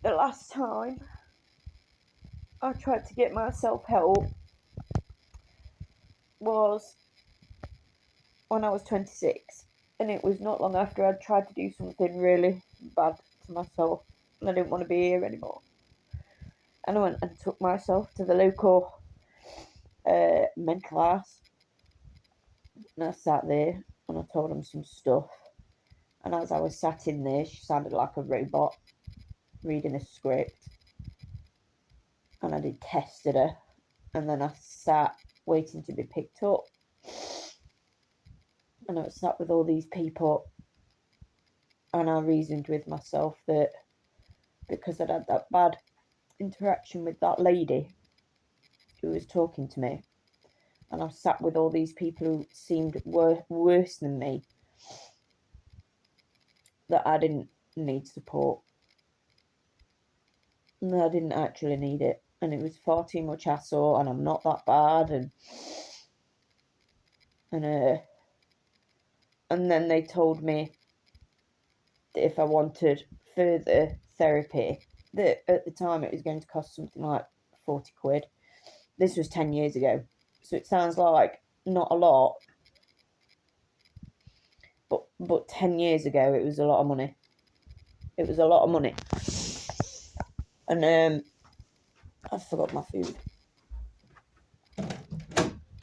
the last time I tried to get myself help was when I was 26, and it was not long after I'd tried to do something really bad to myself, and I didn't want to be here anymore. And I went and took myself to the local mental house, and I sat there and I told him some stuff. And as I was sat in there, she sounded like a robot reading a script, and I detested her. And then I sat waiting to be picked up, and I was sat with all these people, and I reasoned with myself that because I'd had that bad interaction with that lady who was talking to me, and I sat with all these people who seemed worse than me, that I didn't need support, and I didn't actually need it, and it was far too much hassle, and I'm not that bad, and then they told me that if I wanted further therapy, that at the time it was going to cost something like 40 quid. This was 10 years ago, so it sounds like not a lot, but 10 years ago it was a lot of money. It was a lot of money. And I forgot my food.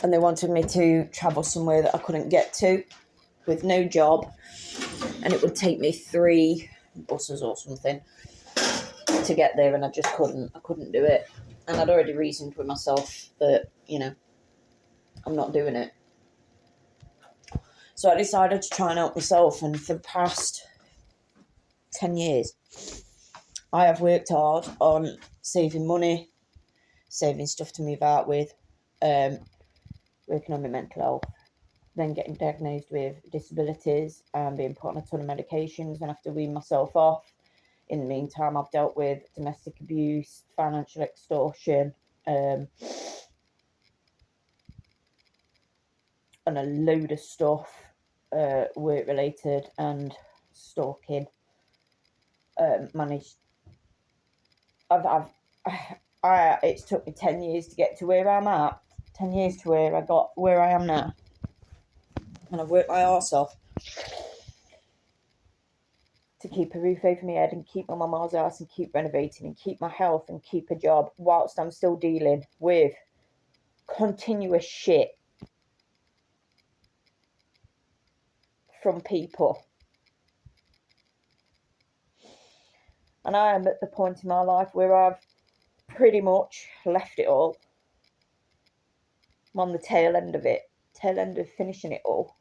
And they wanted me to travel somewhere that I couldn't get to with no job, and it would take me 3 buses or something to get there, and I just couldn't do it. And I'd already reasoned with myself that, I'm not doing it. So I decided to try and help myself, and for the past 10 years, I have worked hard on saving money, saving stuff to move out with, working on my mental health, then getting diagnosed with disabilities and being put on a ton of medications and have to wean myself off. In the meantime, I've dealt with domestic abuse, financial extortion, and a load of stuff, work related and stalking. Managed. It's took me 10 years to get to where I'm at. 10 years to where I am now, and I've worked my arse off to keep a roof over my head and keep my mama's house and keep renovating and keep my health and keep a job whilst I'm still dealing with continuous shit from people. And I am at the point in my life where I've pretty much left it all. I'm on the tail end of finishing it all.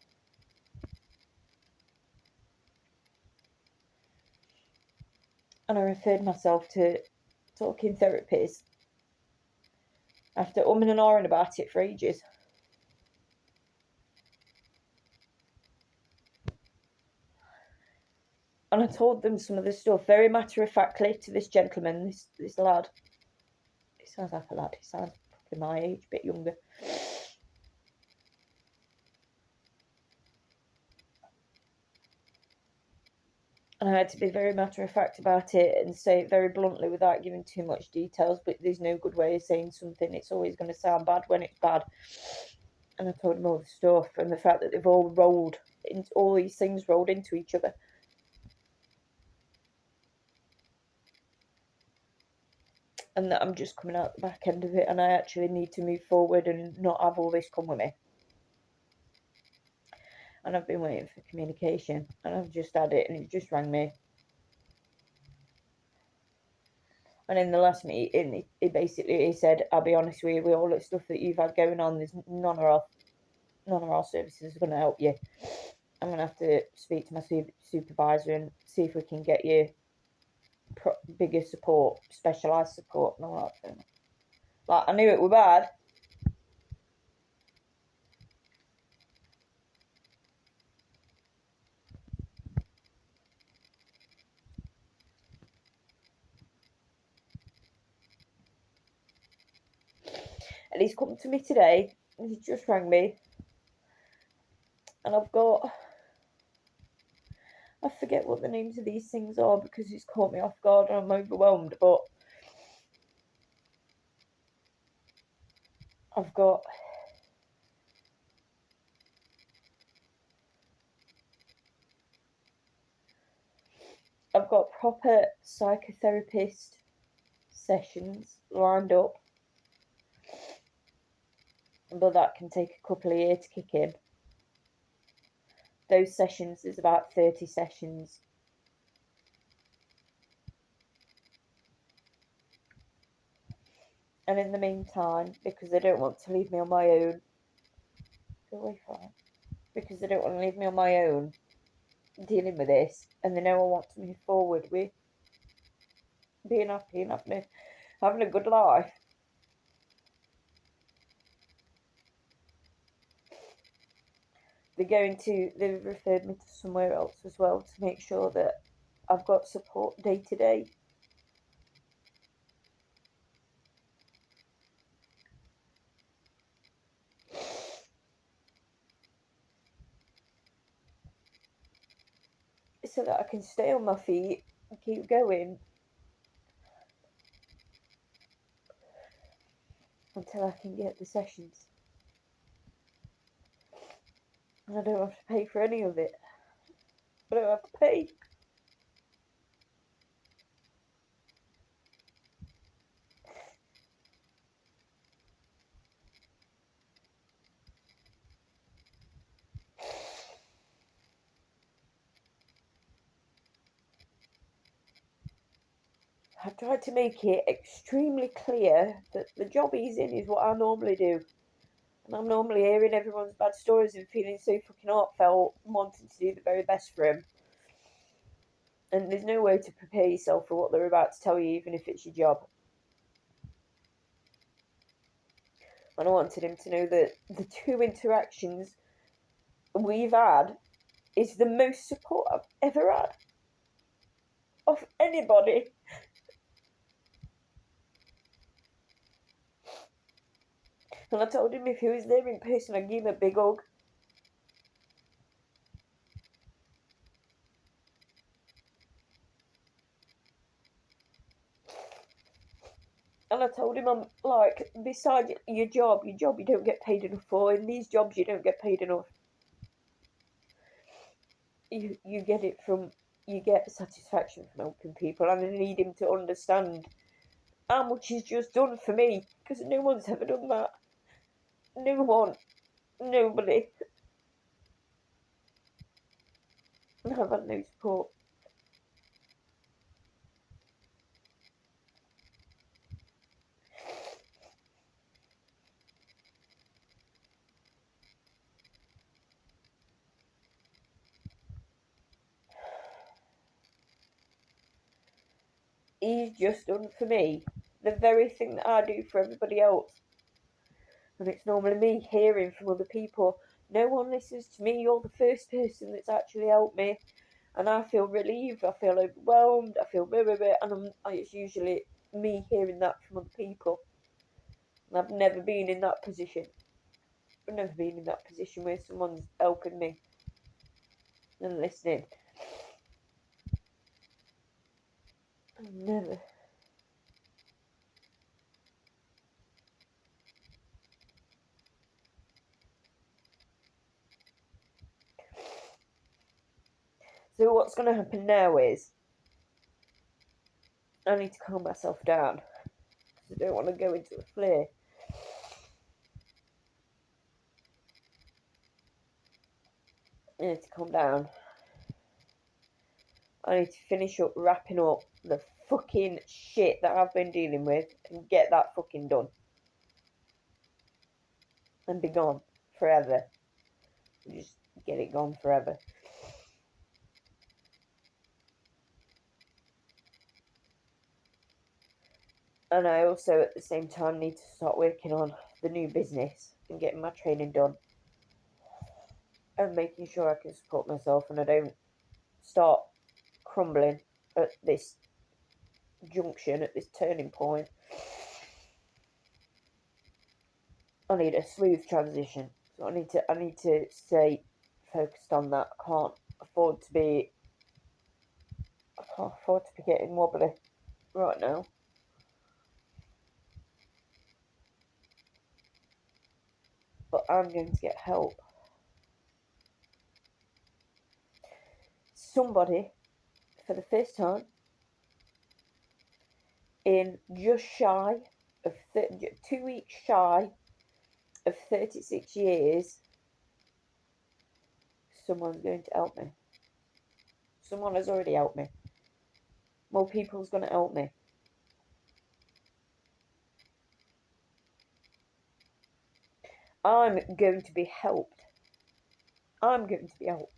And I referred myself to talking therapies after umming and ahhing about it for ages. And I told them some of the stuff very matter-of-factly to this gentleman, this lad. He sounds like a lad. He sounds probably my age, a bit younger. And I had to be very matter-of-fact about it and say it very bluntly without giving too much details, but there's no good way of saying something. It's always going to sound bad when it's bad. And I told him all the stuff and the fact that they've all these things rolled into each other. And that I'm just coming out the back end of it, and I actually need to move forward and not have all this come with me. And I've been waiting for communication, and I've just had it, and it just rang me. And in the last meeting, he said, "I'll be honest with you, with all the stuff that you've had going on, there's none of our services are going to help you. I'm going to have to speak to my supervisor and see if we can get you bigger support, specialised support." And all that. Like, I knew it was bad. And he's come to me today, and he just rang me. And I've got I forget what the names of these things are because it's caught me off guard and I'm overwhelmed, but I've got proper psychotherapist sessions lined up, but that can take a couple of years to kick in. Those sessions, there's about 30 sessions. And in the meantime, because they don't want to leave me on my own, go away from it. Because they don't want to leave me on my own dealing with this, and they know I want to move forward with being happy and having a good life. They've referred me to somewhere else as well to make sure that I've got support day to day. So that I can stay on my feet and keep going until I can get the sessions. And I don't have to pay for any of it. I don't have to pay. I've tried to make it extremely clear that the job he's in is what I normally do. And I'm normally hearing everyone's bad stories and feeling so fucking heartfelt and wanting to do the very best for him. And there's no way to prepare yourself for what they're about to tell you, even if it's your job. And I wanted him to know that the 2 interactions we've had is the most support I've ever had of anybody. And I told him if he was there in person, I'd give him a big hug. And I told him, I'm like, besides your job you don't get paid enough for. In these jobs, you don't get paid enough. You get it from, you get satisfaction from helping people. And I need him to understand how much he's just done for me, because no one's ever done that. No one. Nobody. And I've had no support. He's just done for me the very thing that I do for everybody else. And it's normally me hearing from other people, no one listens to me, you're the first person that's actually helped me. And I feel relieved, I feel overwhelmed, I feel blah, blah, blah, and it's usually me hearing that from other people. And I've never been in that position. I've never been in that position where someone's helping me and listening. I've never. So what's going to happen now is I need to calm myself down because I don't want to go into a flare. I need to calm down. I need to finish up wrapping up the fucking shit that I've been dealing with and get that fucking done. And be gone forever. Just get it gone forever. And I also at the same time need to start working on the new business and getting my training done. And making sure I can support myself and I don't start crumbling at this junction, at this turning point. I need a smooth transition. So I need to stay focused on that. I can't afford to be can't afford to be getting wobbly right now. But I'm going to get help. Somebody, for the first time, in just shy of 2 weeks shy of 36 years, someone's going to help me. Someone has already helped me. More people's going to help me. I'm going to be helped. I'm going to be helped.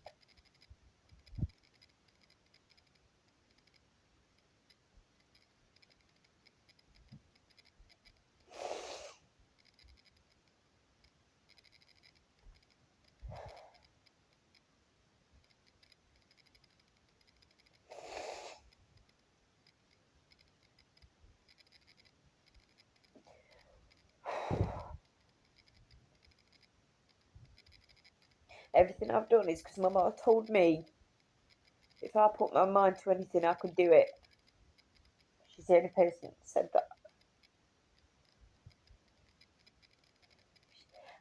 Everything I've done is because my mum told me if I put my mind to anything, I could do it. She's the only person that said that.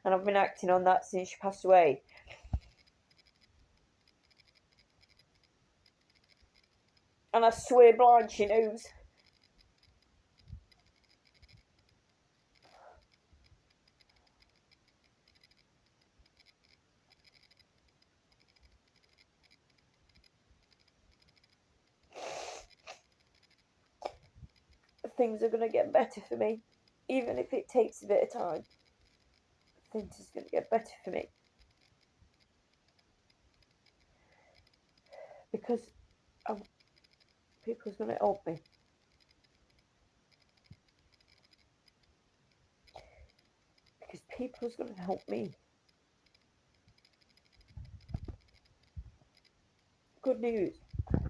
And I've been acting on that since she passed away. And I swear blind she knows. Things are going to get better for me. Even if it takes a bit of time. Things are going to get better for me. Because people's going to help me. Because people's going to help me. Good news.